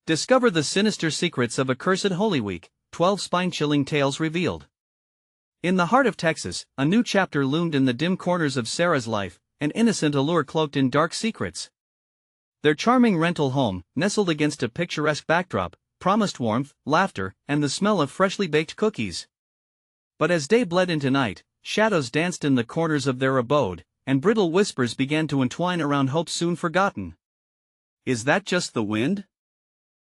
Discover the sinister secrets of a cursed Holy Week, 12 spine-chilling tales revealed. In the heart of Texas, a new chapter loomed in the dim corners of Sarah's life, an innocent allure cloaked in dark secrets. Their charming rental home, nestled against a picturesque backdrop, promised warmth, laughter, and the smell of freshly baked cookies. But as day bled into night, shadows danced in the corners of their abode, and brittle whispers began to entwine around hopes soon forgotten. "Is that just the wind?"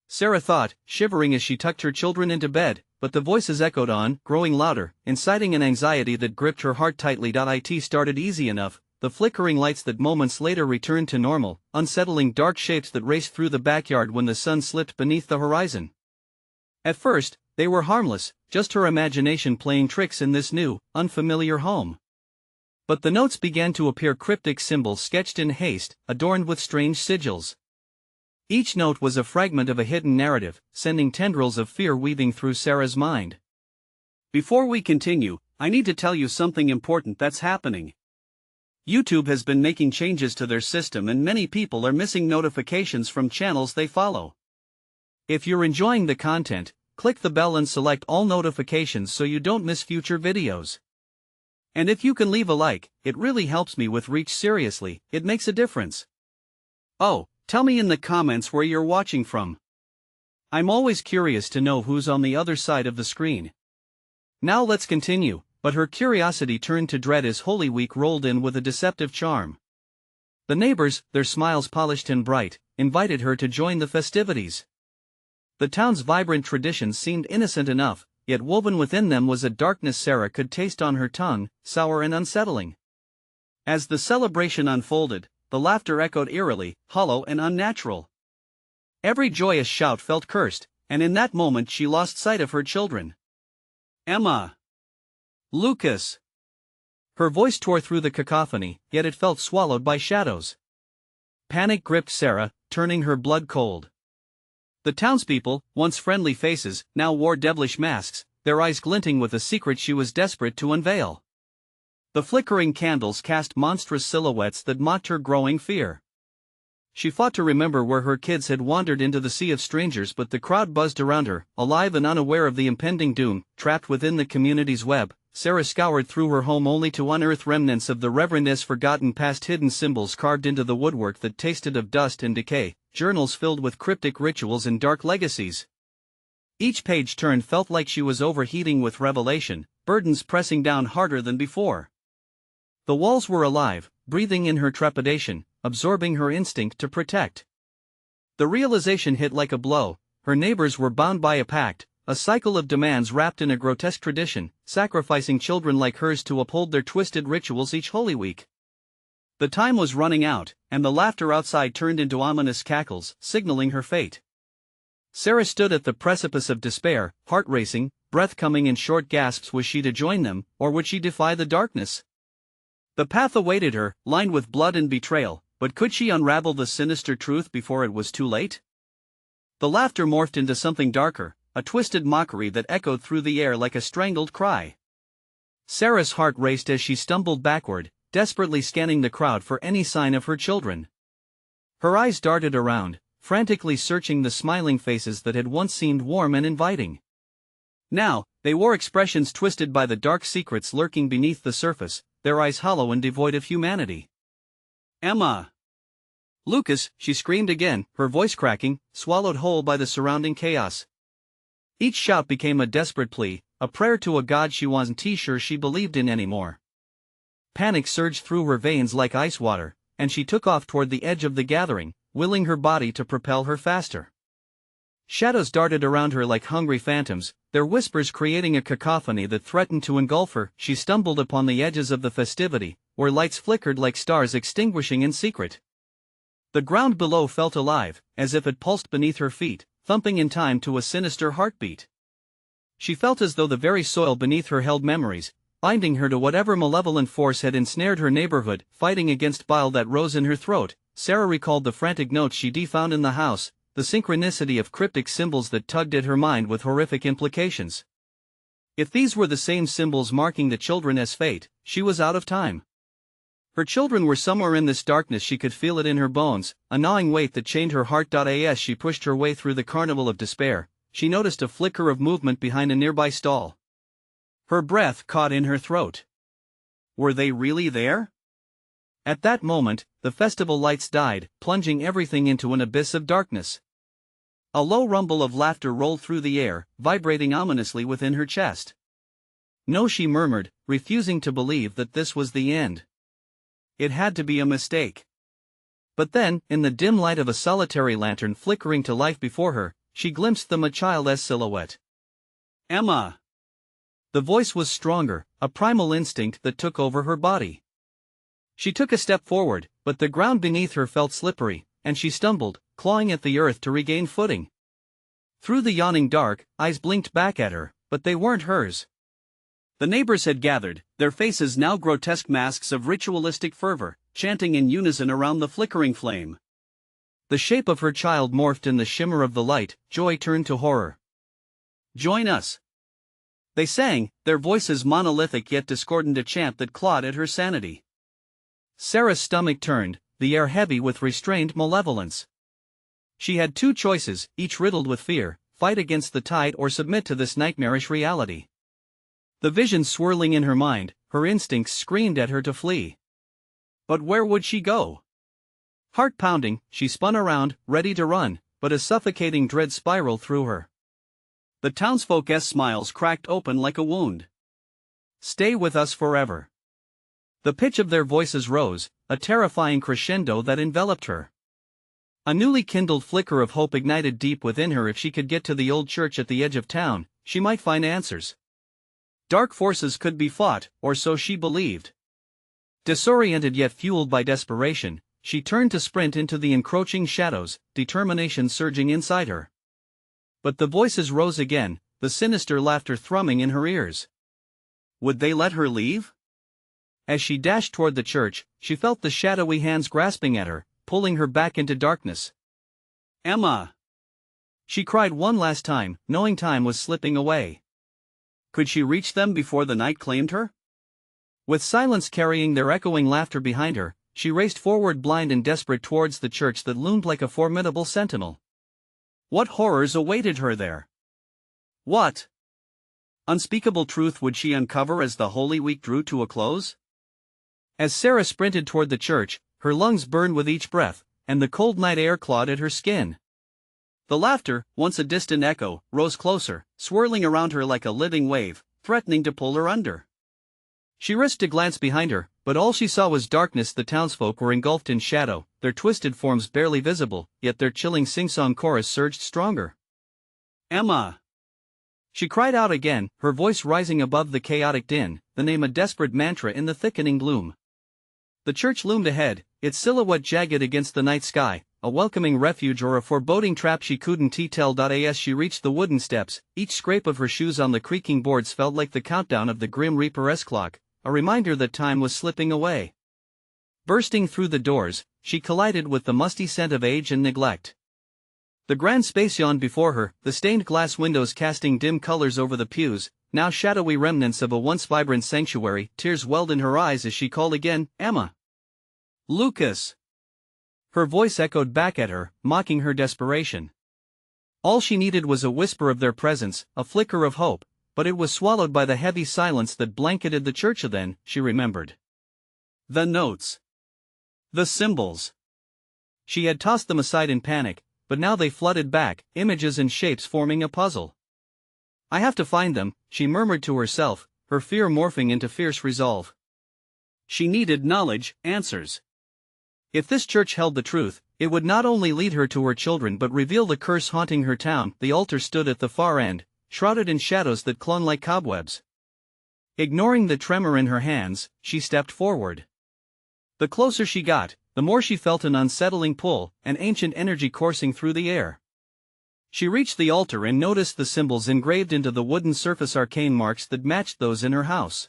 Sarah thought, shivering as she tucked her children into bed, but the voices echoed on, growing louder, inciting an anxiety that gripped her heart tightly. It started easy enough, the flickering lights that moments later returned to normal, unsettling dark shapes that raced through the backyard when the sun slipped beneath the horizon. At first, they were harmless, just her imagination playing tricks in this new, unfamiliar home. But the notes began to appear, cryptic symbols sketched in haste, adorned with strange sigils. Each note was a fragment of a hidden narrative, sending tendrils of fear weaving through Sarah's mind. "Before we continue, I need to tell you something important that's happening. YouTube has been making changes to their system and many people are missing notifications from channels they follow. If you're enjoying the content, click the bell and select all notifications so you don't miss future videos. And if you can leave a like, it really helps me with reach. Seriously, it makes a difference. Oh, tell me in the comments where you're watching from. I'm always curious to know who's on the other side of the screen." Now let's continue, but her curiosity turned to dread as Holy Week rolled in with a deceptive charm. The neighbors, their smiles polished and bright, invited her to join the festivities. The town's vibrant traditions seemed innocent enough, yet woven within them was a darkness Sarah could taste on her tongue, sour and unsettling. As the celebration unfolded, the laughter echoed eerily, hollow and unnatural. Every joyous shout felt cursed, and in that moment she lost sight of her children. "Emma! Lucas!" Her voice tore through the cacophony, yet it felt swallowed by shadows. Panic gripped Sarah, turning her blood cold. The townspeople, once friendly faces, now wore devilish masks, their eyes glinting with a secret she was desperate to unveil. The flickering candles cast monstrous silhouettes that mocked her growing fear. She fought to remember where her kids had wandered into the sea of strangers, but the crowd buzzed around her, alive and unaware of the impending doom. Trapped within the community's web, Sarah scoured through her home only to unearth remnants of the reverend's forgotten past, hidden symbols carved into the woodwork that tasted of dust and decay, journals filled with cryptic rituals and dark legacies. Each page turned felt like she was overheating with revelation, burdens pressing down harder than before. The walls were alive, breathing in her trepidation, absorbing her instinct to protect. The realization hit like a blow: her neighbors were bound by a pact, a cycle of demands wrapped in a grotesque tradition, sacrificing children like hers to uphold their twisted rituals each Holy Week. The time was running out, and the laughter outside turned into ominous cackles, signaling her fate. Sarah stood at the precipice of despair, heart racing, breath coming in short gasps. Was she to join them, or would she defy the darkness? The path awaited her, lined with blood and betrayal, but could she unravel the sinister truth before it was too late? The laughter morphed into something darker, a twisted mockery that echoed through the air like a strangled cry. Sarah's heart raced as she stumbled backward, desperately scanning the crowd for any sign of her children. Her eyes darted around, frantically searching the smiling faces that had once seemed warm and inviting. Now, they wore expressions twisted by the dark secrets lurking beneath the surface, their eyes hollow and devoid of humanity. "Emma! Lucas!" she screamed again, her voice cracking, swallowed whole by the surrounding chaos. Each shout became a desperate plea, a prayer to a god she wasn't sure she believed in anymore. Panic surged through her veins like ice water, and she took off toward the edge of the gathering, willing her body to propel her faster. Shadows darted around her like hungry phantoms, their whispers creating a cacophony that threatened to engulf her. She stumbled upon the edges of the festivity, where lights flickered like stars extinguishing in secret. The ground below felt alive, as if it pulsed beneath her feet, thumping in time to a sinister heartbeat. She felt as though the very soil beneath her held memories, binding her to whatever malevolent force had ensnared her neighborhood. Fighting against bile that rose in her throat, Sarah recalled the frantic notes she'd found in the house, the synchronicity of cryptic symbols that tugged at her mind with horrific implications. If these were the same symbols marking the children as fate, she was out of time. Her children were somewhere in this darkness, she could feel it in her bones, a gnawing weight that chained her heart. As she pushed her way through the carnival of despair, she noticed a flicker of movement behind a nearby stall. Her breath caught in her throat. Were they really there? At that moment, the festival lights died, plunging everything into an abyss of darkness. A low rumble of laughter rolled through the air, vibrating ominously within her chest. No, she murmured, refusing to believe that this was the end. It had to be a mistake. But then, in the dim light of a solitary lantern flickering to life before her, she glimpsed the child's silhouette. Emma! The voice was stronger, a primal instinct that took over her body. She took a step forward, but the ground beneath her felt slippery, and she stumbled, clawing at the earth to regain footing. Through the yawning dark, eyes blinked back at her, but they weren't hers. The neighbors had gathered, their faces now grotesque masks of ritualistic fervor, chanting in unison around the flickering flame. The shape of her child morphed in the shimmer of the light, joy turned to horror. "Join us!" they sang, their voices monolithic yet discordant, a chant that clawed at her sanity. Sarah's stomach turned, the air heavy with restrained malevolence. She had two choices, each riddled with fear: fight against the tide or submit to this nightmarish reality. The vision swirling in her mind, her instincts screamed at her to flee. But where would she go? Heart pounding, she spun around, ready to run, but a suffocating dread spiraled through her. The townsfolk's smiles cracked open like a wound. "Stay with us forever." The pitch of their voices rose, a terrifying crescendo that enveloped her. A newly kindled flicker of hope ignited deep within her. If she could get to the old church at the edge of town, she might find answers. Dark forces could be fought, or so she believed. Disoriented yet fueled by desperation, she turned to sprint into the encroaching shadows, determination surging inside her. But the voices rose again, the sinister laughter thrumming in her ears. Would they let her leave? As she dashed toward the church, she felt the shadowy hands grasping at her, pulling her back into darkness. "Emma!" she cried one last time, knowing time was slipping away. Could she reach them before the night claimed her? With silence carrying their echoing laughter behind her, she raced forward, blind and desperate, towards the church that loomed like a formidable sentinel. What horrors awaited her there? What unspeakable truth would she uncover as the Holy Week drew to a close? As Sarah sprinted toward the church, her lungs burned with each breath, and the cold night air clawed at her skin. The laughter, once a distant echo, rose closer, swirling around her like a living wave, threatening to pull her under. She risked a glance behind her, but all she saw was darkness. The townsfolk were engulfed in shadow, their twisted forms barely visible, yet their chilling sing-song chorus surged stronger. "Emma!" she cried out again, her voice rising above the chaotic din, the name a desperate mantra in the thickening gloom. The church loomed ahead, its silhouette jagged against the night sky, a welcoming refuge or a foreboding trap she couldn't tell. As she reached the wooden steps, each scrape of her shoes on the creaking boards felt like the countdown of the Grim Reaper's clock, a reminder that time was slipping away. Bursting through the doors, she collided with the musty scent of age and neglect. The grand space yawned before her, the stained glass windows casting dim colors over the pews, now shadowy remnants of a once vibrant sanctuary. Tears welled in her eyes as she called again, "Emma!" "Lucas!" Her voice echoed back at her, mocking her desperation. All she needed was a whisper of their presence, a flicker of hope, but it was swallowed by the heavy silence that blanketed the church. Then, she remembered. The notes. The symbols. She had tossed them aside in panic, but now they flooded back, images and shapes forming a puzzle. "I have to find them," she murmured to herself, her fear morphing into fierce resolve. She needed knowledge, answers. If this church held the truth, it would not only lead her to her children but reveal the curse haunting her town. The altar stood at the far end, shrouded in shadows that clung like cobwebs. Ignoring the tremor in her hands, she stepped forward. The closer she got, the more she felt an unsettling pull, an ancient energy coursing through the air. She reached the altar and noticed the symbols engraved into the wooden surface, arcane marks that matched those in her house.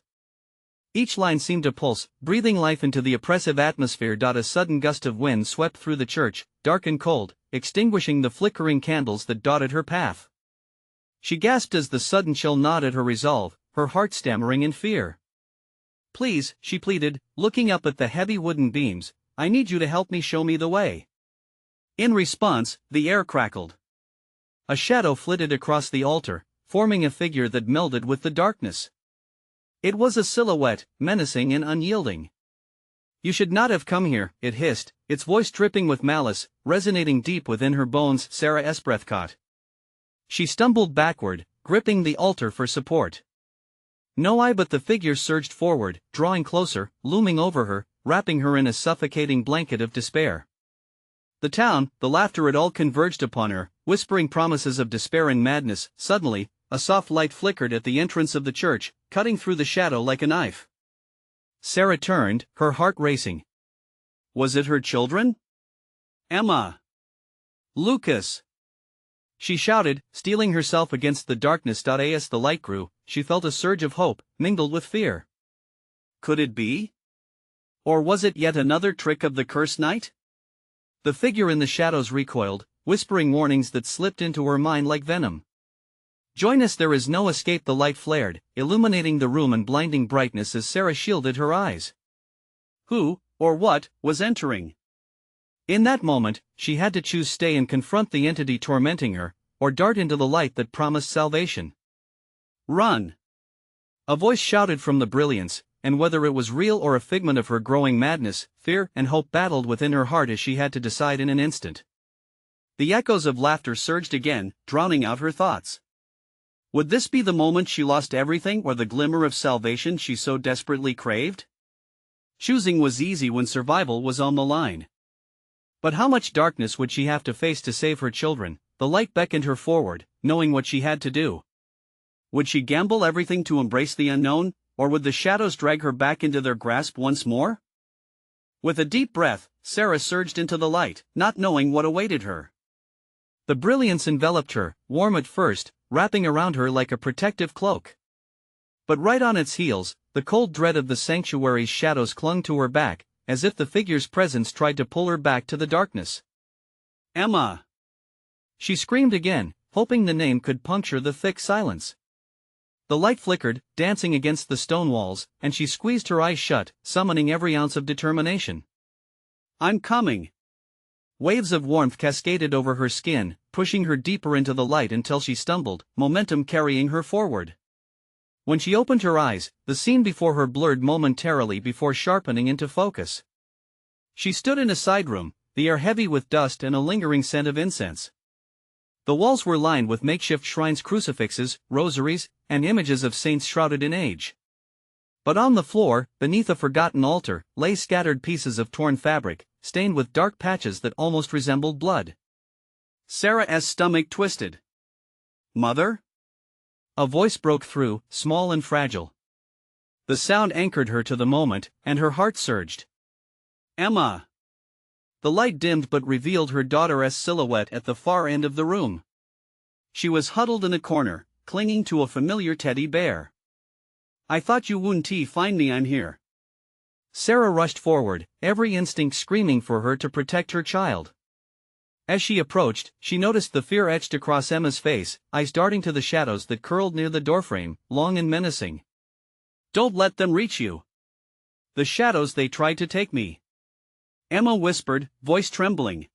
Each line seemed to pulse, breathing life into the oppressive atmosphere. A sudden gust of wind swept through the church, dark and cold, extinguishing the flickering candles that dotted her path. She gasped as the sudden chill gnawed at her resolve, her heart stammering in fear. Please, she pleaded, looking up at the heavy wooden beams, I need you to help me show me the way. In response, the air crackled. A shadow flitted across the altar, forming a figure that melded with the darkness. It was a silhouette, menacing and unyielding. You should not have come here, it hissed, its voice dripping with malice, resonating deep within her bones. Sarah's breath caught. She stumbled backward, gripping the altar for support. But the figure surged forward, drawing closer, looming over her, wrapping her in a suffocating blanket of despair. The town, the laughter, it all converged upon her, whispering promises of despair and madness. Suddenly, a soft light flickered at the entrance of the church, cutting through the shadow like a knife. Sarah turned, her heart racing. Was it her children? Emma! Lucas! She shouted, steeling herself against the darkness. As the light grew, she felt a surge of hope, mingled with fear. Could it be? Or was it yet another trick of the cursed night? The figure in the shadows recoiled, whispering warnings that slipped into her mind like venom. Join us, there is no escape. The light flared, illuminating the room in blinding brightness as Sarah shielded her eyes. Who, or what, was entering? In that moment, she had to choose: stay and confront the entity tormenting her, or dart into the light that promised salvation. Run! A voice shouted from the brilliance, and whether it was real or a figment of her growing madness, fear and hope battled within her heart as she had to decide in an instant. The echoes of laughter surged again, drowning out her thoughts. Would this be the moment she lost everything, or the glimmer of salvation she so desperately craved? Choosing was easy when survival was on the line. But how much darkness would she have to face to save her children? The light beckoned her forward, knowing what she had to do. Would she gamble everything to embrace the unknown, or would the shadows drag her back into their grasp once more? With a deep breath, Sarah surged into the light, not knowing what awaited her. The brilliance enveloped her, warm at first, wrapping around her like a protective cloak. But right on its heels, the cold dread of the sanctuary's shadows clung to her back, as if the figure's presence tried to pull her back to the darkness. Emma! She screamed again, hoping the name could puncture the thick silence. The light flickered, dancing against the stone walls, and she squeezed her eyes shut, summoning every ounce of determination. I'm coming! Waves of warmth cascaded over her skin, pushing her deeper into the light until she stumbled, momentum carrying her forward. When she opened her eyes, the scene before her blurred momentarily before sharpening into focus. She stood in a side room, the air heavy with dust and a lingering scent of incense. The walls were lined with makeshift shrines, crucifixes, rosaries, and images of saints shrouded in age. But on the floor, beneath a forgotten altar, lay scattered pieces of torn fabric, stained with dark patches that almost resembled blood. Sarah's stomach twisted. Mother? A voice broke through, small and fragile. The sound anchored her to the moment, and her heart surged. Emma! The light dimmed but revealed her daughter's silhouette at the far end of the room. She was huddled in a corner, clinging to a familiar teddy bear. I thought you wouldn't find me. I'm here. Sarah rushed forward, every instinct screaming for her to protect her child. As she approached, she noticed the fear etched across Emma's face, eyes darting to the shadows that curled near the doorframe, long and menacing. Don't let them reach you. The shadows, they tried to take me. Emma whispered, voice trembling.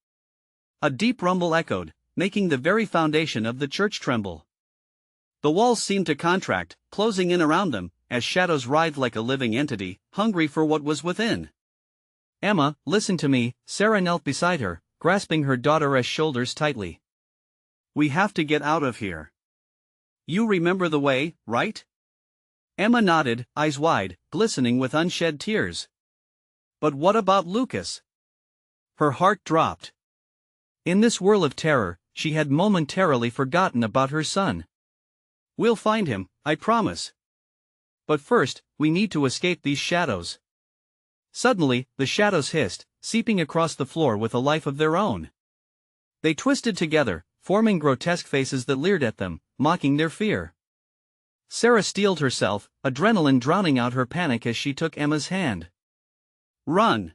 A deep rumble echoed, making the very foundation of the church tremble. The walls seemed to contract, closing in around them, as shadows writhed like a living entity, hungry for what was within. Emma, listen to me. Sarah knelt beside her, grasping her daughter's shoulders tightly. We have to get out of here. You remember the way, right? Emma nodded, eyes wide, glistening with unshed tears. But what about Lucas? Her heart dropped. In this whirl of terror, she had momentarily forgotten about her son. We'll find him, I promise. But first, we need to escape these shadows. Suddenly, the shadows hissed, seeping across the floor with a life of their own. They twisted together, forming grotesque faces that leered at them, mocking their fear. Sarah steeled herself, adrenaline drowning out her panic as she took Emma's hand. Run!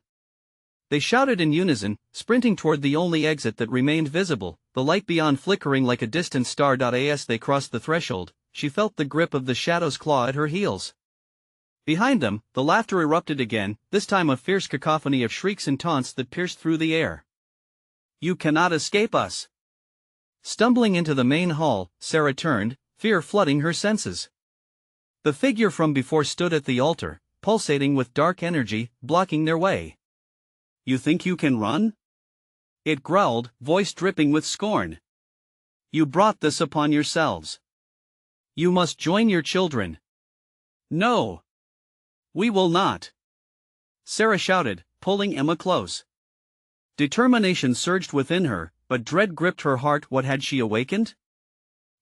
They shouted in unison, sprinting toward the only exit that remained visible, the light beyond flickering like a distant star. As they crossed the threshold, she felt the grip of the shadow's claw at her heels. Behind them, the laughter erupted again, this time a fierce cacophony of shrieks and taunts that pierced through the air. "You cannot escape us!" Stumbling into the main hall, Sarah turned, fear flooding her senses. The figure from before stood at the altar, pulsating with dark energy, blocking their way. "You think you can run?" it growled, voice dripping with scorn. "You brought this upon yourselves. You must join your children." "No! We will not!" Sarah shouted, pulling Emma close. Determination surged within her, but dread gripped her heart. What had she awakened?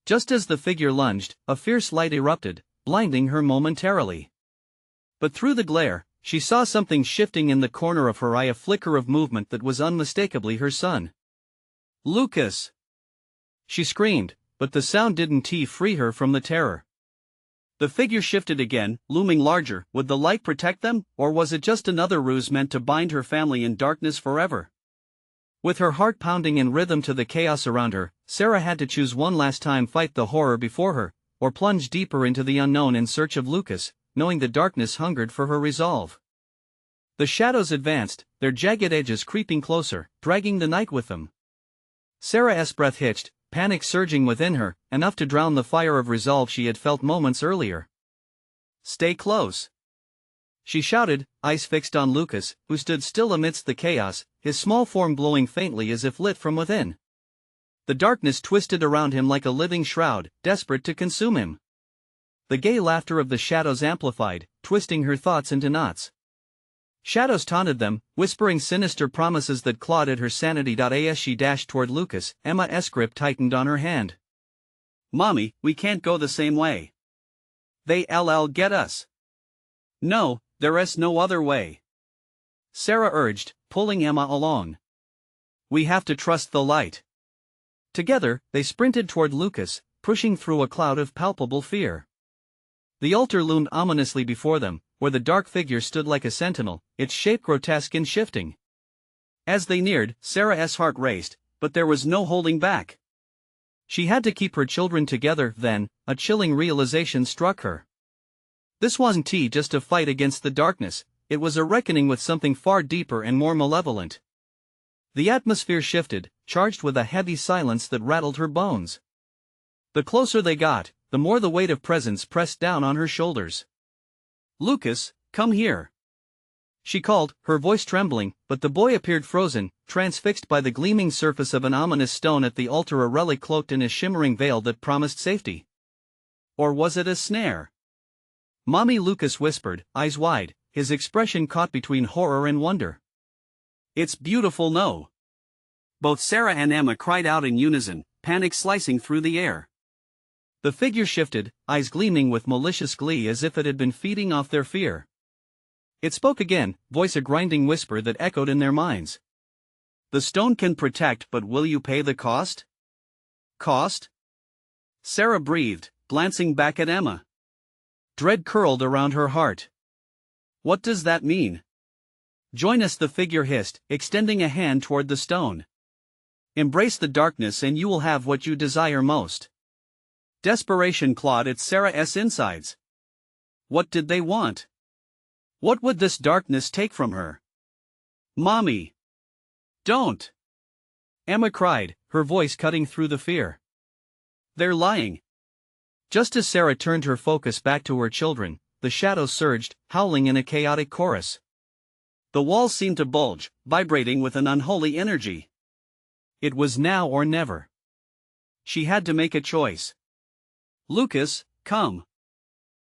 Just as the figure lunged, a fierce light erupted, blinding her momentarily. But through the glare, she saw something shifting in the corner of her eye, a flicker of movement that was unmistakably her son. "Lucas!" She screamed, but the sound didn't free her from the terror. The figure shifted again, looming larger. Would the light protect them, or was it just another ruse meant to bind her family in darkness forever? With her heart pounding in rhythm to the chaos around her, Sarah had to choose one last time: fight the horror before her, or plunge deeper into the unknown in search of Lucas, knowing the darkness hungered for her resolve. The shadows advanced, their jagged edges creeping closer, dragging the night with them. Sarah's breath hitched, panic surging within her, enough to drown the fire of resolve she had felt moments earlier. "Stay close!" she shouted, eyes fixed on Lucas, who stood still amidst the chaos, his small form glowing faintly as if lit from within. The darkness twisted around him like a living shroud, desperate to consume him. The gay laughter of the shadows amplified, twisting her thoughts into knots. Shadows taunted them, whispering sinister promises that clawed at her sanity. As she dashed toward Lucas, Emma's grip tightened on her hand. "Mommy, we can't go the same way. They'll get us." "No, there's no other way," Sarah urged, pulling Emma along. "We have to trust the light." Together, they sprinted toward Lucas, pushing through a cloud of palpable fear. The altar loomed ominously before them, where the dark figure stood like a sentinel, its shape grotesque and shifting. As they neared, Sarah's heart raced, but there was no holding back. She had to keep her children together. Then, a chilling realization struck her. This wasn't just a fight against the darkness, it was a reckoning with something far deeper and more malevolent. The atmosphere shifted, charged with a heavy silence that rattled her bones. The closer they got, the more the weight of presence pressed down on her shoulders. "Lucas, come here," she called, her voice trembling, but the boy appeared frozen, transfixed by the gleaming surface of an ominous stone at the altar, a relic cloaked in a shimmering veil that promised safety. Or was it a snare? "Mommy," Lucas whispered, eyes wide, his expression caught between horror and wonder. "It's beautiful, no?" Both Sarah and Emma cried out in unison, panic slicing through the air. The figure shifted, eyes gleaming with malicious glee as if it had been feeding off their fear. It spoke again, voice a grinding whisper that echoed in their minds. "The stone can protect, but will you pay the cost?" "Cost?" Sarah breathed, glancing back at Emma. Dread curled around her heart. "What does that mean?" "Join us," the figure hissed, extending a hand toward the stone. "Embrace the darkness and you will have what you desire most." Desperation clawed at Sarah's insides. What did they want? What would this darkness take from her? "Mommy! Don't!" Emma cried, her voice cutting through the fear. "They're lying." Just as Sarah turned her focus back to her children, the shadows surged, howling in a chaotic chorus. The walls seemed to bulge, vibrating with an unholy energy. It was now or never. She had to make a choice. "Lucas, come!"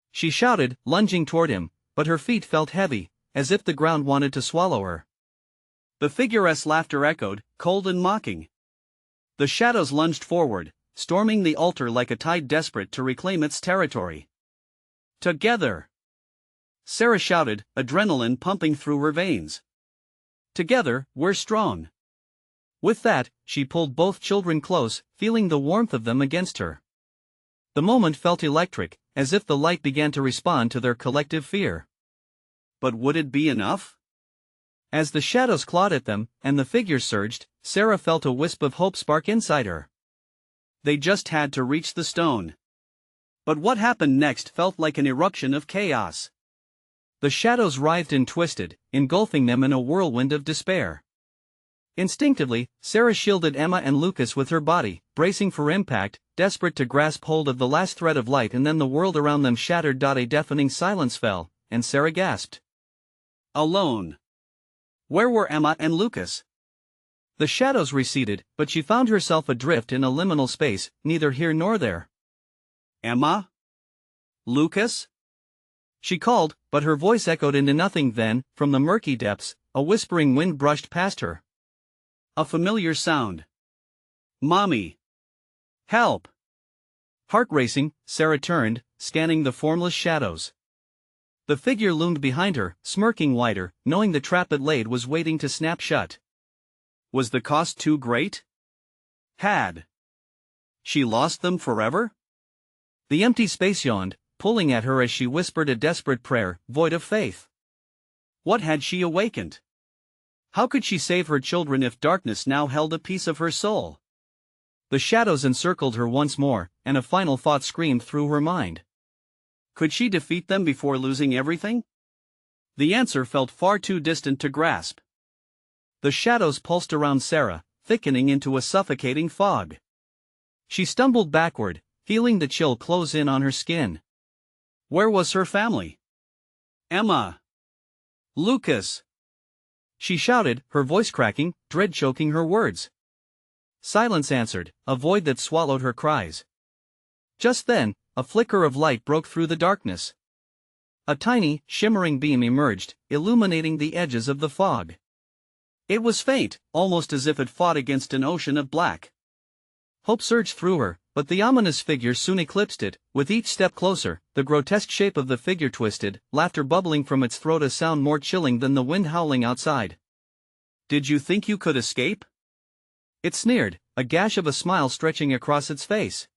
she shouted, lunging toward him, but her feet felt heavy, as if the ground wanted to swallow her. The figure's laughter echoed, cold and mocking. The shadows lunged forward, storming the altar like a tide desperate to reclaim its territory. "Together!" Sarah shouted, adrenaline pumping through her veins. "Together, we're strong." With that, she pulled both children close, feeling the warmth of them against her. The moment felt electric, as if the light began to respond to their collective fear. But would it be enough? As the shadows clawed at them, and the figures surged, Sarah felt a wisp of hope spark inside her. They just had to reach the stone. But what happened next felt like an eruption of chaos. The shadows writhed and twisted, engulfing them in a whirlwind of despair. Instinctively, Sarah shielded Emma and Lucas with her body, bracing for impact, desperate to grasp hold of the last thread of light, and then the world around them shattered. A deafening silence fell, and Sarah gasped. Alone. Where were Emma and Lucas? The shadows receded, but she found herself adrift in a liminal space, neither here nor there. Emma? Lucas? She called, but her voice echoed into nothing. Then, from the murky depths, a whispering wind brushed past her. A familiar sound. Mommy! Help! Heart racing, Sarah turned, scanning the formless shadows. The figure loomed behind her, smirking wider, knowing the trap it laid was waiting to snap shut. Was the cost too great? Had she lost them forever? The empty space yawned, pulling at her as she whispered a desperate prayer, void of faith. What had she awakened? How could she save her children if darkness now held a piece of her soul? The shadows encircled her once more, and a final thought screamed through her mind. Could she defeat them before losing everything? The answer felt far too distant to grasp. The shadows pulsed around Sarah, thickening into a suffocating fog. She stumbled backward, feeling the chill close in on her skin. Where was her family? Emma! Lucas! She shouted, her voice cracking, dread choking her words. Silence answered, a void that swallowed her cries. Just then, a flicker of light broke through the darkness. A tiny, shimmering beam emerged, illuminating the edges of the fog. It was faint, almost as if it fought against an ocean of black. Hope surged through her, but the ominous figure soon eclipsed it. With each step closer, the grotesque shape of the figure twisted, laughter bubbling from its throat, a sound more chilling than the wind howling outside. Did you think you could escape? It sneered, a gash of a smile stretching across its face.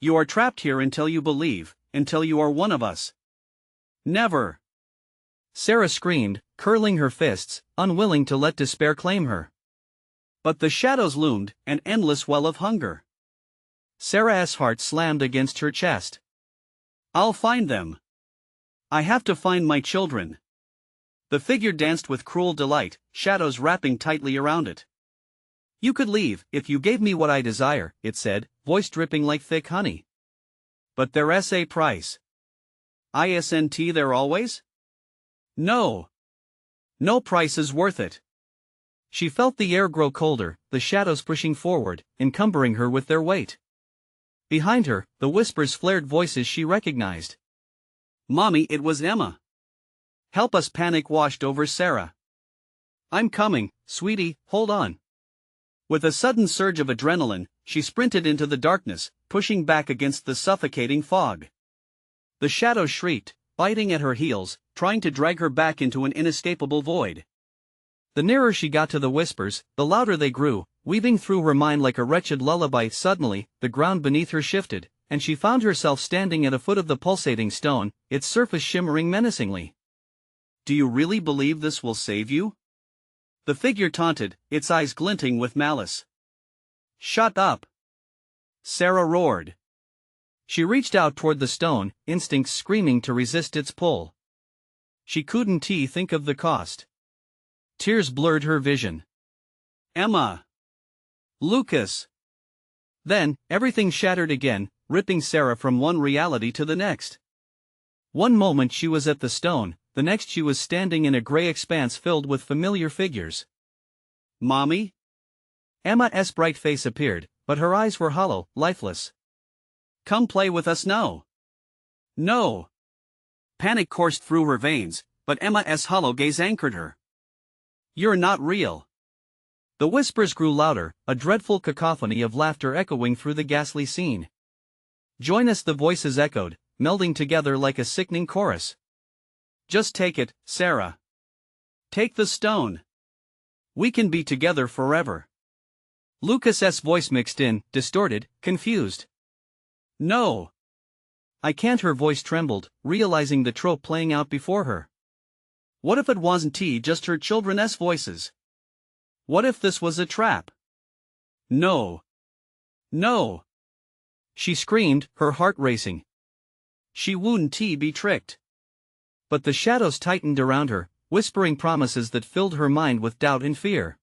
You are trapped here until you believe, until you are one of us. Never! Sarah screamed, curling her fists, unwilling to let despair claim her. But the shadows loomed, an endless well of hunger. Sarah's heart slammed against her chest. I'll find them. I have to find my children. The figure danced with cruel delight, shadows wrapping tightly around it. You could leave, if you gave me what I desire, it said, voice dripping like thick honey. But there's a price. Isn't there always? No. No price is worth it. She felt the air grow colder, the shadows pushing forward, encumbering her with their weight. Behind her, the whispers flared, voices she recognized. Mommy, it was Emma. Help us! Panic washed over Sarah. I'm coming, sweetie, hold on. With a sudden surge of adrenaline, she sprinted into the darkness, pushing back against the suffocating fog. The shadows shrieked, biting at her heels, trying to drag her back into an inescapable void. The nearer she got to the whispers, the louder they grew, weaving through her mind like a wretched lullaby. Suddenly, the ground beneath her shifted, and she found herself standing at a foot of the pulsating stone, its surface shimmering menacingly. Do you really believe this will save you? The figure taunted, its eyes glinting with malice. Shut up! Sarah roared. She reached out toward the stone, instincts screaming to resist its pull. She couldn't think of the cost. Tears blurred her vision. Emma! Lucas! Then, everything shattered again, ripping Sarah from one reality to the next. One moment she was at the stone, the next she was standing in a gray expanse filled with familiar figures. Mommy? Emma's bright face appeared, but her eyes were hollow, lifeless. Come play with us now. No. Panic coursed through her veins, but Emma's hollow gaze anchored her. You're not real. The whispers grew louder, a dreadful cacophony of laughter echoing through the ghastly scene. Join us, the voices echoed, melding together like a sickening chorus. Just take it, Sarah. Take the stone. We can be together forever. Lucas's voice mixed in, distorted, confused. No. I can't. Her voice trembled, realizing the trope playing out before her. What if it wasn't just her children's voices? What if this was a trap? No. No. She screamed, her heart racing. She wouldn't be tricked. But the shadows tightened around her, whispering promises that filled her mind with doubt and fear.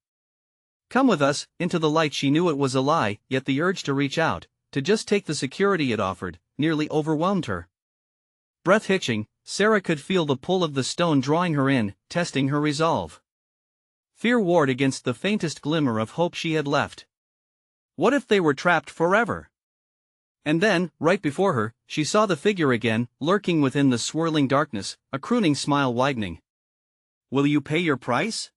Come with us, into the light. She knew it was a lie, yet the urge to reach out, to just take the security it offered, nearly overwhelmed her. Breath hitching, Sarah could feel the pull of the stone drawing her in, testing her resolve. Fear warred against the faintest glimmer of hope she had left. What if they were trapped forever? And then, right before her, she saw the figure again, lurking within the swirling darkness, a crooning smile widening. Will you pay your price?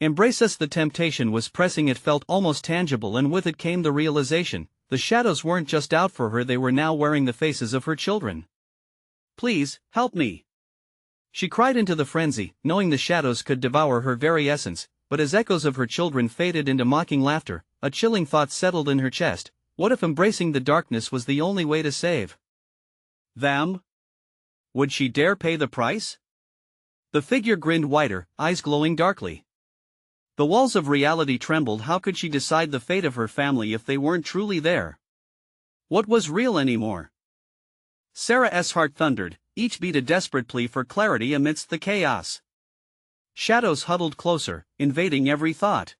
Embrace us. The temptation was pressing. It felt almost tangible, and with it came the realization, the shadows weren't just out for her, they were now wearing the faces of her children. Please, help me. She cried into the frenzy, knowing the shadows could devour her very essence, but as echoes of her children faded into mocking laughter, a chilling thought settled in her chest. What if embracing the darkness was the only way to save them? Would she dare pay the price? The figure grinned wider, eyes glowing darkly. The walls of reality trembled. How could she decide the fate of her family if they weren't truly there? What was real anymore? Sarah's heart thundered, each beat a desperate plea for clarity amidst the chaos. Shadows huddled closer, invading every thought.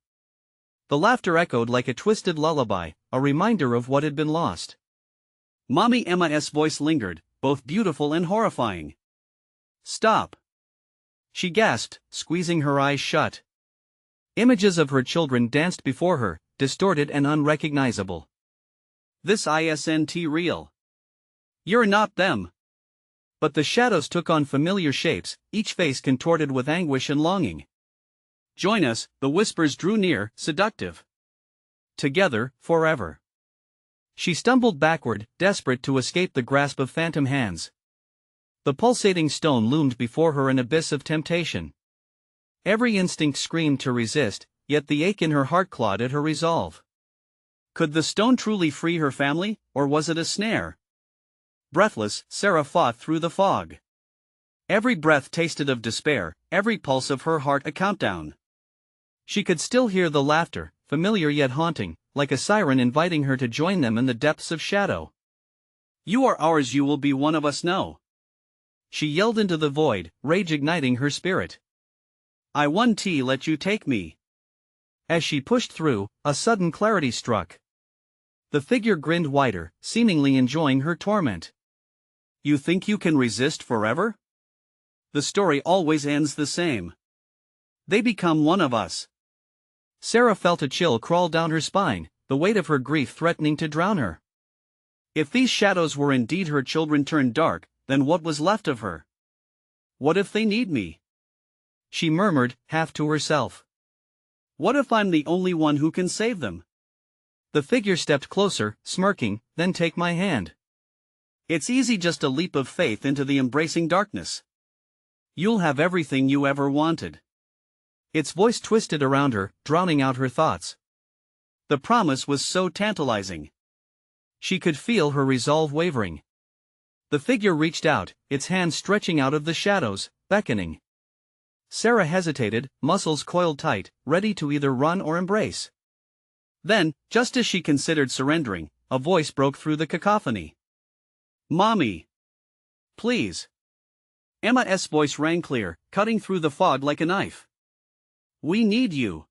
The laughter echoed like a twisted lullaby, a reminder of what had been lost. Mommy Emma's voice lingered, both beautiful and horrifying. Stop! She gasped, squeezing her eyes shut. Images of her children danced before her, distorted and unrecognizable. This isn't real. You're not them. But the shadows took on familiar shapes, each face contorted with anguish and longing. Join us, the whispers drew near, seductive. Together, forever. She stumbled backward, desperate to escape the grasp of phantom hands. The pulsating stone loomed before her, an abyss of temptation. Every instinct screamed to resist, yet the ache in her heart clawed at her resolve. Could the stone truly free her family, or was it a snare? Breathless, Sarah fought through the fog. Every breath tasted of despair, every pulse of her heart a countdown. She could still hear the laughter, familiar yet haunting, like a siren inviting her to join them in the depths of shadow. You are ours, you will be one of us now. She yelled into the void, rage igniting her spirit. I won't let you take me. As she pushed through, a sudden clarity struck. The figure grinned wider, seemingly enjoying her torment. You think you can resist forever? The story always ends the same. They become one of us. Sarah felt a chill crawl down her spine, the weight of her grief threatening to drown her. If these shadows were indeed her children turned dark, then what was left of her? What if they need me? She murmured, half to herself. What if I'm the only one who can save them? The figure stepped closer, smirking, then take my hand. It's easy, just a leap of faith into the embracing darkness. You'll have everything you ever wanted. Its voice twisted around her, drowning out her thoughts. The promise was so tantalizing. She could feel her resolve wavering. The figure reached out, its hand stretching out of the shadows, beckoning. Sarah hesitated, muscles coiled tight, ready to either run or embrace. Then, just as she considered surrendering, a voice broke through the cacophony. Mommy! Please! Emma's voice rang clear, cutting through the fog like a knife. We need you.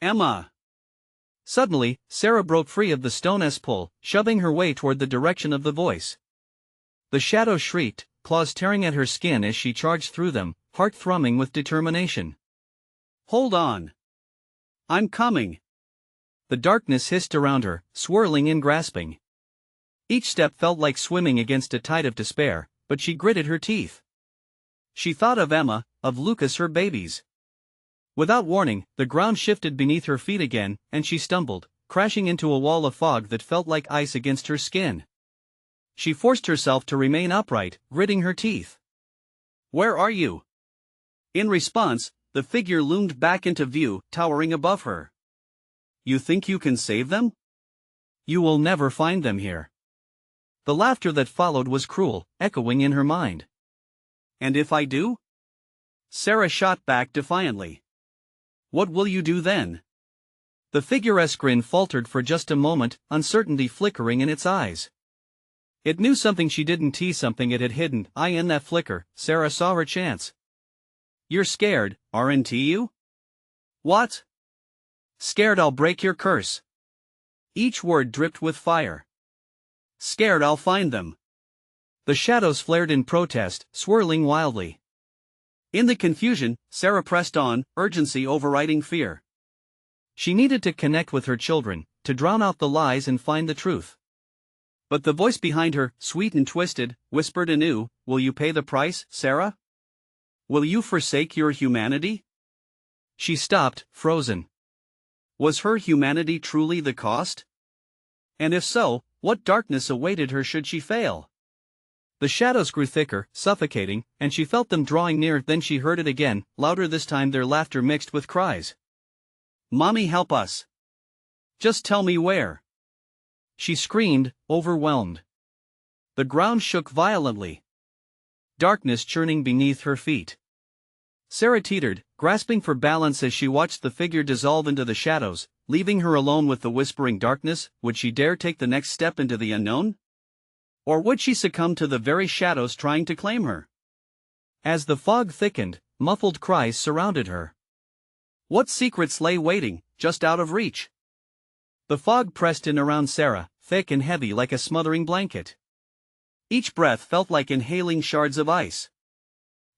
Emma! Suddenly, Sarah broke free of the stone's pull, shoving her way toward the direction of the voice. The shadow shrieked, claws tearing at her skin as she charged through them, heart thrumming with determination. Hold on. I'm coming. The darkness hissed around her, swirling and grasping. Each step felt like swimming against a tide of despair, but she gritted her teeth. She thought of Emma, of Lucas, her babies. Without warning, the ground shifted beneath her feet again, and she stumbled, crashing into a wall of fog that felt like ice against her skin. She forced herself to remain upright, gritting her teeth. Where are you? In response, the figure loomed back into view, towering above her. You think you can save them? You will never find them here. The laughter that followed was cruel, echoing in her mind. And if I do? Sarah shot back defiantly. What will you do then? The figure's grin faltered for just a moment, uncertainty flickering in its eyes. It knew something she didn't, tease something it had hidden. In that flicker, Sarah saw her chance. You're scared, aren't you? What? Scared I'll break your curse. Each word dripped with fire. Scared I'll find them. The shadows flared in protest, swirling wildly. In the confusion, Sarah pressed on, urgency overriding fear. She needed to connect with her children, to drown out the lies and find the truth. But the voice behind her, sweet and twisted, whispered anew, will you pay the price, Sarah? Will you forsake your humanity? She stopped, frozen. Was her humanity truly the cost? And if so, what darkness awaited her should she fail? The shadows grew thicker, suffocating, and she felt them drawing near. Then she heard it again, louder this time, their laughter mixed with cries. Mommy, help us! Just tell me where! She screamed, overwhelmed. The ground shook violently. Darkness churning beneath her feet. Sarah teetered, grasping for balance as she watched the figure dissolve into the shadows, leaving her alone with the whispering darkness. Would she dare take the next step into the unknown? Or would she succumb to the very shadows trying to claim her? As the fog thickened, muffled cries surrounded her. What secrets lay waiting, just out of reach? The fog pressed in around Sarah, thick and heavy like a smothering blanket. Each breath felt like inhaling shards of ice.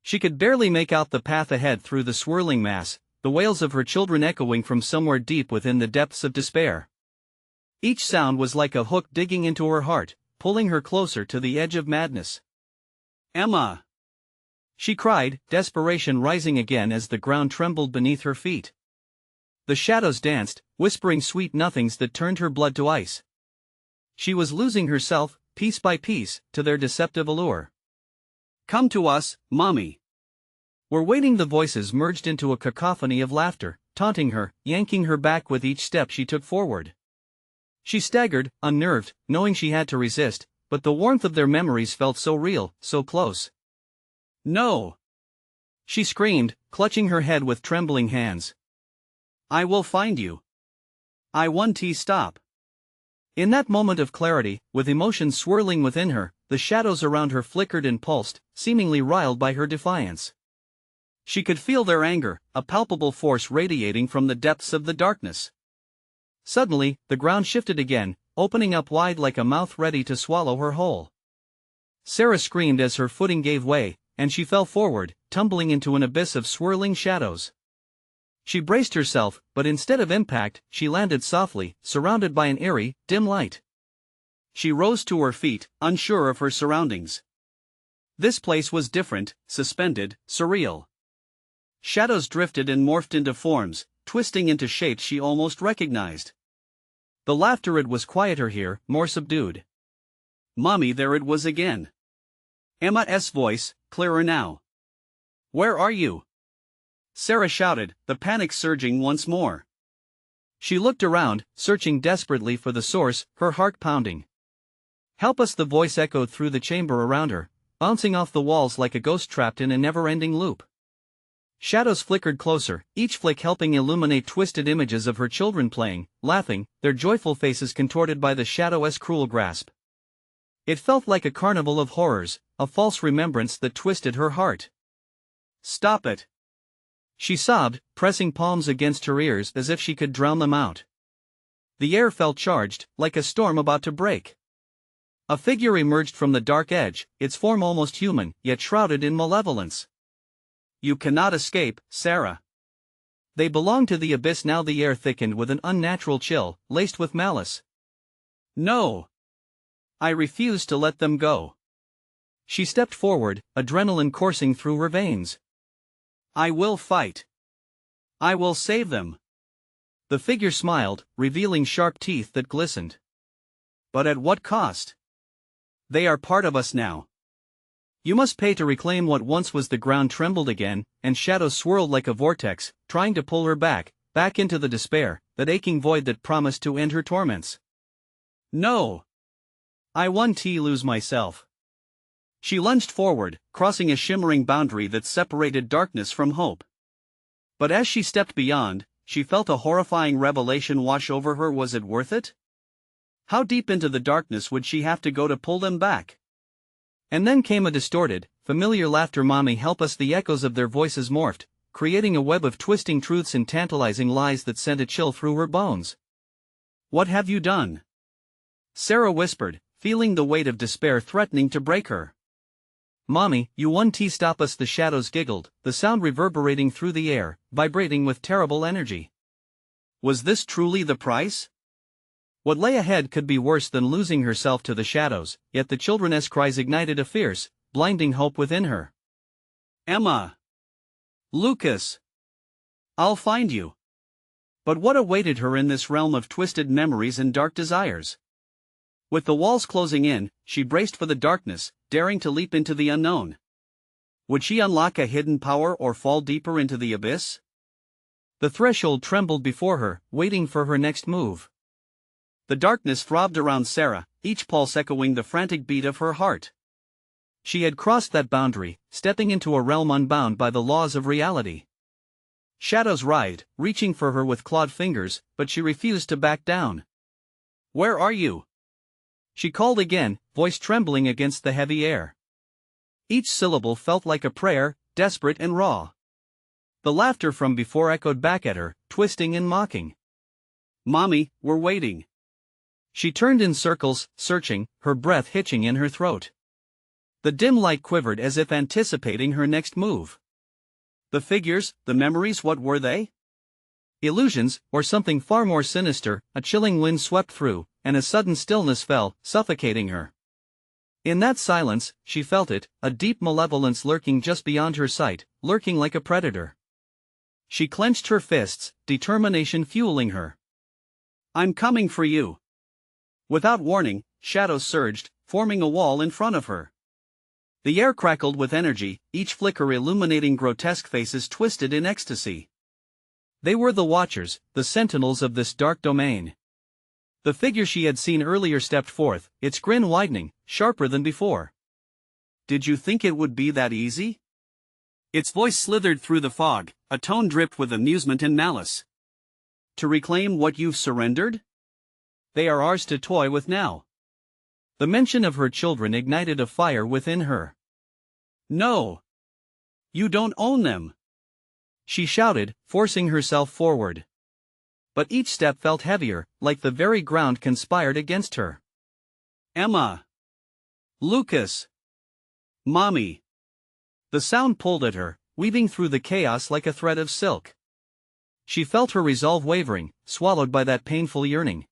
She could barely make out the path ahead through the swirling mass, the wails of her children echoing from somewhere deep within the depths of despair. Each sound was like a hook digging into her heart, pulling her closer to the edge of madness. Emma! She cried, desperation rising again as the ground trembled beneath her feet. The shadows danced, whispering sweet nothings that turned her blood to ice. She was losing herself, piece by piece, to their deceptive allure. Come to us, Mommy. We're waiting. The voices merged into a cacophony of laughter, taunting her, yanking her back with each step she took forward. She staggered, unnerved, knowing she had to resist, but the warmth of their memories felt so real, so close. No! She screamed, clutching her head with trembling hands. I will find you. I want to stop. In that moment of clarity, with emotions swirling within her, the shadows around her flickered and pulsed, seemingly riled by her defiance. She could feel their anger, a palpable force radiating from the depths of the darkness. Suddenly, the ground shifted again, opening up wide like a mouth ready to swallow her whole. Sarah screamed as her footing gave way, and she fell forward, tumbling into an abyss of swirling shadows. She braced herself, but instead of impact, she landed softly, surrounded by an eerie, dim light. She rose to her feet, unsure of her surroundings. This place was different, suspended, surreal. Shadows drifted and morphed into forms, twisting into shapes she almost recognized. The laughter, it was quieter here, more subdued. Mommy, there it was again. Emma's voice, clearer now. Where are you? Sarah shouted, the panic surging once more. She looked around, searching desperately for the source, her heart pounding. Help us! The voice echoed through the chamber around her, bouncing off the walls like a ghost trapped in a never-ending loop. Shadows flickered closer, each flick helping illuminate twisted images of her children playing, laughing, their joyful faces contorted by the shadow's cruel grasp. It felt like a carnival of horrors, a false remembrance that twisted her heart. Stop it! She sobbed, pressing palms against her ears as if she could drown them out. The air felt charged, like a storm about to break. A figure emerged from the dark edge, its form almost human, yet shrouded in malevolence. You cannot escape, Sarah. They belong to the abyss now. The air thickened with an unnatural chill, laced with malice. No! I refuse to let them go. She stepped forward, adrenaline coursing through her veins. I will fight. I will save them. The figure smiled, revealing sharp teeth that glistened. But at what cost? They are part of us now. You must pay to reclaim what once was. The ground trembled again, and shadows swirled like a vortex, trying to pull her back into the despair, that aching void that promised to end her torments. No! I want to lose myself. She lunged forward, crossing a shimmering boundary that separated darkness from hope. But as she stepped beyond, she felt a horrifying revelation wash over her. Was it worth it? How deep into the darkness would she have to go to pull them back? And then came a distorted, familiar laughter. Mommy, help us! The echoes of their voices morphed, creating a web of twisting truths and tantalizing lies that sent a chill through her bones. What have you done? Sarah whispered, feeling the weight of despair threatening to break her. Mommy, you won't stop us! The shadows giggled, the sound reverberating through the air, vibrating with terrible energy. Was this truly the price? What lay ahead could be worse than losing herself to the shadows, yet the children's cries ignited a fierce, blinding hope within her. Emma! Lucas! I'll find you! But what awaited her in this realm of twisted memories and dark desires? With the walls closing in, she braced for the darkness, daring to leap into the unknown. Would she unlock a hidden power or fall deeper into the abyss? The threshold trembled before her, waiting for her next move. The darkness throbbed around Sarah, each pulse echoing the frantic beat of her heart. She had crossed that boundary, stepping into a realm unbound by the laws of reality. Shadows writhed, reaching for her with clawed fingers, but she refused to back down. Where are you? She called again, voice trembling against the heavy air. Each syllable felt like a prayer, desperate and raw. The laughter from before echoed back at her, twisting and mocking. Mommy, we're waiting. She turned in circles, searching, her breath hitching in her throat. The dim light quivered as if anticipating her next move. The figures, the memories, what were they? Illusions, or something far more sinister? A chilling wind swept through, and a sudden stillness fell, suffocating her. In that silence, she felt it, a deep malevolence lurking just beyond her sight, lurking like a predator. She clenched her fists, determination fueling her. I'm coming for you. Without warning, shadows surged, forming a wall in front of her. The air crackled with energy, each flicker illuminating grotesque faces twisted in ecstasy. They were the Watchers, the sentinels of this dark domain. The figure she had seen earlier stepped forth, its grin widening, sharper than before. Did you think it would be that easy? Its voice slithered through the fog, a tone dripped with amusement and malice. To reclaim what you've surrendered? They are ours to toy with now. The mention of her children ignited a fire within her. No! You don't own them! She shouted, forcing herself forward. But each step felt heavier, like the very ground conspired against her. Emma! Lucas! Mommy! The sound pulled at her, weaving through the chaos like a thread of silk. She felt her resolve wavering, swallowed by that painful yearning.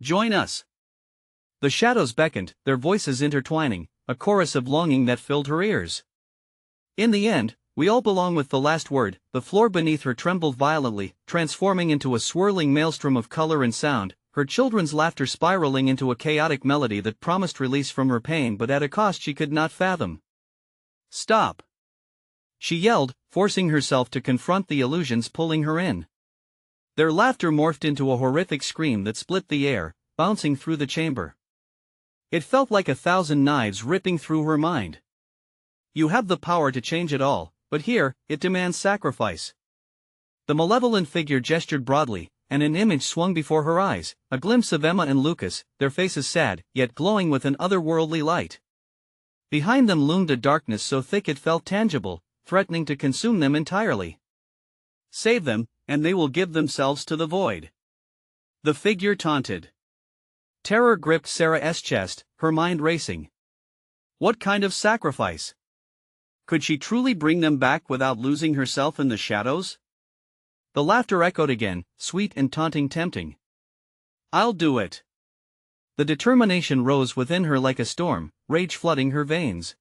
Join us! The shadows beckoned, their voices intertwining, a chorus of longing that filled her ears. In the end, we all belong with the last word. The floor beneath her trembled violently, transforming into a swirling maelstrom of color and sound, her children's laughter spiraling into a chaotic melody that promised release from her pain but at a cost she could not fathom. Stop! She yelled, forcing herself to confront the illusions pulling her in. Their laughter morphed into a horrific scream that split the air, bouncing through the chamber. It felt like 1,000 knives ripping through her mind. You have the power to change it all, but here, it demands sacrifice. The malevolent figure gestured broadly, and an image swung before her eyes, a glimpse of Emma and Lucas, their faces sad, yet glowing with an otherworldly light. Behind them loomed a darkness so thick it felt tangible, threatening to consume them entirely. Save them, and they will give themselves to the void. The figure taunted. Terror gripped Sarah's chest, her mind racing. What kind of sacrifice? Could she truly bring them back without losing herself in the shadows? The laughter echoed again, sweet and taunting, tempting. I'll do it. The determination rose within her like a storm, rage flooding her veins.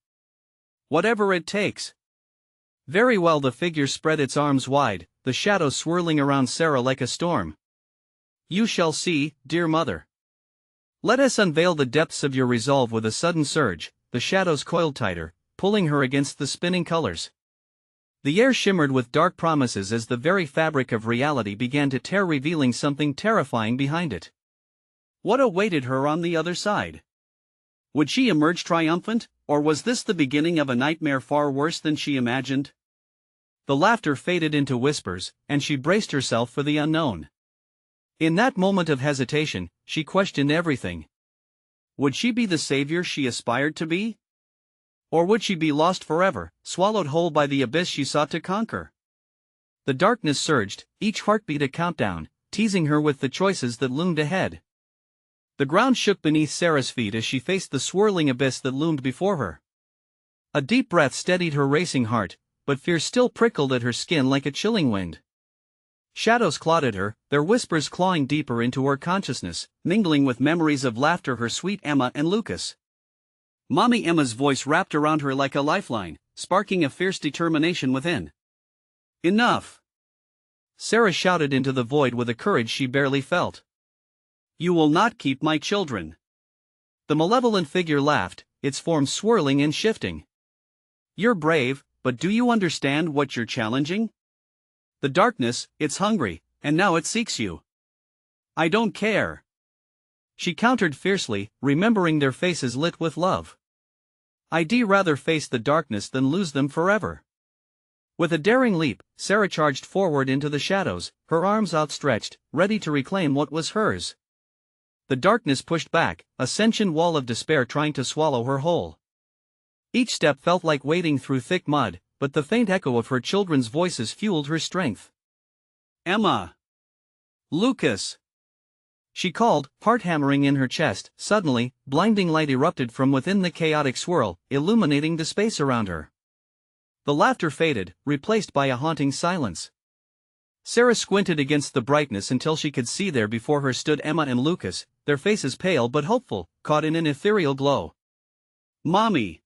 Whatever it takes. Very well. The figure spread its arms wide, the shadows swirling around Sarah like a storm. You shall see, dear mother. Let us unveil the depths of your resolve. With a sudden surge, the shadows coiled tighter, pulling her against the spinning colors. The air shimmered with dark promises as the very fabric of reality began to tear, revealing something terrifying behind it. What awaited her on the other side? Would she emerge triumphant, or was this the beginning of a nightmare far worse than she imagined? The laughter faded into whispers, and she braced herself for the unknown. In that moment of hesitation, she questioned everything. Would she be the savior she aspired to be? Or would she be lost forever, swallowed whole by the abyss she sought to conquer? The darkness surged, each heartbeat a countdown, teasing her with the choices that loomed ahead. The ground shook beneath Sarah's feet as she faced the swirling abyss that loomed before her. A deep breath steadied her racing heart, but fear still prickled at her skin like a chilling wind. Shadows clawed at her, their whispers clawing deeper into her consciousness, mingling with memories of laughter, her sweet Emma and Lucas. Mommy Emma's voice wrapped around her like a lifeline, sparking a fierce determination within. Enough! Sarah shouted into the void with a courage she barely felt. You will not keep my children. The malevolent figure laughed, its form swirling and shifting. You're brave, but do you understand what you're challenging? The darkness, it's hungry, and now it seeks you. I don't care. She countered fiercely, remembering their faces lit with love. I'd rather face the darkness than lose them forever. With a daring leap, Sarah charged forward into the shadows, her arms outstretched, ready to reclaim what was hers. The darkness pushed back, a sentient wall of despair trying to swallow her whole. Each step felt like wading through thick mud, but the faint echo of her children's voices fueled her strength. Emma! Lucas! She called, heart hammering in her chest. Suddenly, blinding light erupted from within the chaotic swirl, illuminating the space around her. The laughter faded, replaced by a haunting silence. Sarah squinted against the brightness until she could see there before her stood Emma and Lucas, their faces pale but hopeful, caught in an ethereal glow. Mommy!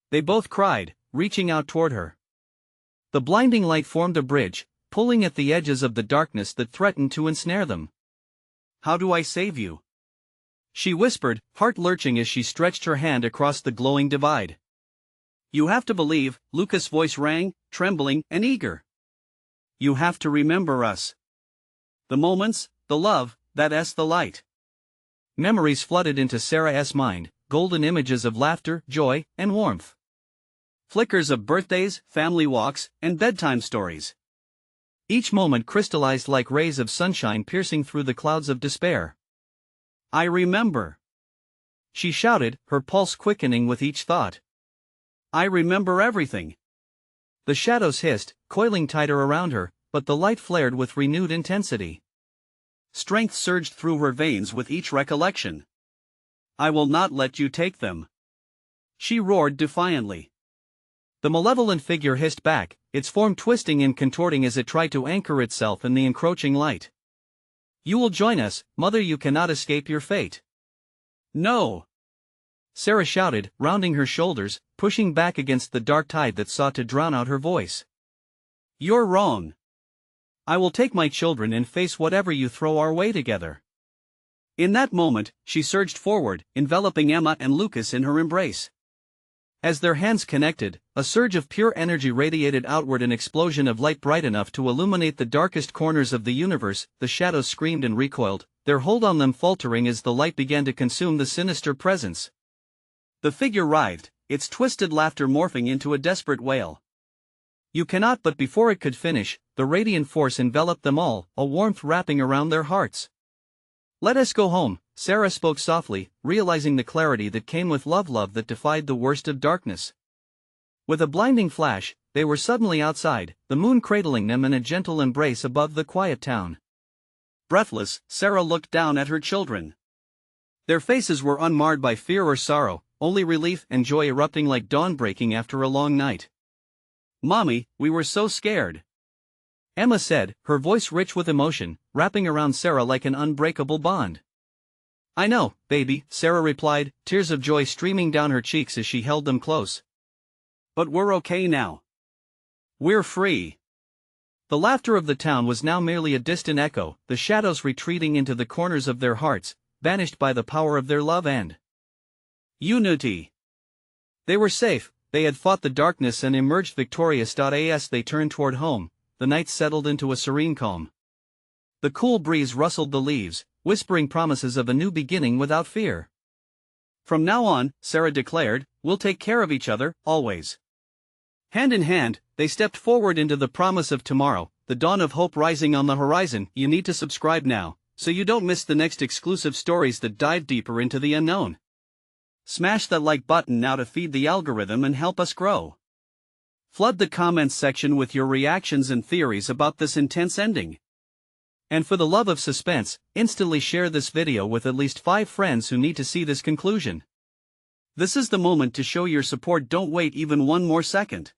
They both cried, reaching out toward her. The blinding light formed a bridge, pulling at the edges of the darkness that threatened to ensnare them. How do I save you? She whispered, heart lurching as she stretched her hand across the glowing divide. You have to believe, Lucas' voice rang, trembling and eager. You have to remember us. The moments, the love, that's the light. Memories flooded into Sarah's mind, golden images of laughter, joy, and warmth. Flickers of birthdays, family walks, and bedtime stories. Each moment crystallized like rays of sunshine piercing through the clouds of despair. I remember. She shouted, her pulse quickening with each thought. I remember everything. The shadows hissed, coiling tighter around her, but the light flared with renewed intensity. Strength surged through her veins with each recollection. I will not let you take them. She roared defiantly. The malevolent figure hissed back, its form twisting and contorting as it tried to anchor itself in the encroaching light. You will join us, Mother, you cannot escape your fate. No! Sarah shouted, rounding her shoulders, pushing back against the dark tide that sought to drown out her voice. You're wrong. I will take my children and face whatever you throw our way together. In that moment, she surged forward, enveloping Emma and Lucas in her embrace. As their hands connected, a surge of pure energy radiated outward, an explosion of light bright enough to illuminate the darkest corners of the universe. The shadows screamed and recoiled, their hold on them faltering as the light began to consume the sinister presence. The figure writhed, its twisted laughter morphing into a desperate wail. You cannot, but before it could finish, the radiant force enveloped them all, a warmth wrapping around their hearts. Let us go home, Sarah spoke softly, realizing the clarity that came with love that defied the worst of darkness. With a blinding flash, they were suddenly outside, the moon cradling them in a gentle embrace above the quiet town. Breathless, Sarah looked down at her children. Their faces were unmarred by fear or sorrow, only relief and joy erupting like dawn breaking after a long night. Mommy, we were so scared. Emma said, her voice rich with emotion, wrapping around Sarah like an unbreakable bond. I know, baby, Sarah replied, tears of joy streaming down her cheeks as she held them close. But we're okay now. We're free. The laughter of the town was now merely a distant echo, the shadows retreating into the corners of their hearts, banished by the power of their love and unity. They were safe, they had fought the darkness and emerged victorious. As they turned toward home, the night settled into a serene calm. The cool breeze rustled the leaves, whispering promises of a new beginning without fear. From now on, Sarah declared, we'll take care of each other, always. Hand in hand, they stepped forward into the promise of tomorrow, the dawn of hope rising on the horizon. You need to subscribe now, so you don't miss the next exclusive stories that dive deeper into the unknown. Smash that like button now to feed the algorithm and help us grow. Flood the comments section with your reactions and theories about this intense ending. And for the love of suspense, instantly share this video with at least 5 friends who need to see this conclusion. This is the moment to show your support. Don't wait even one more second.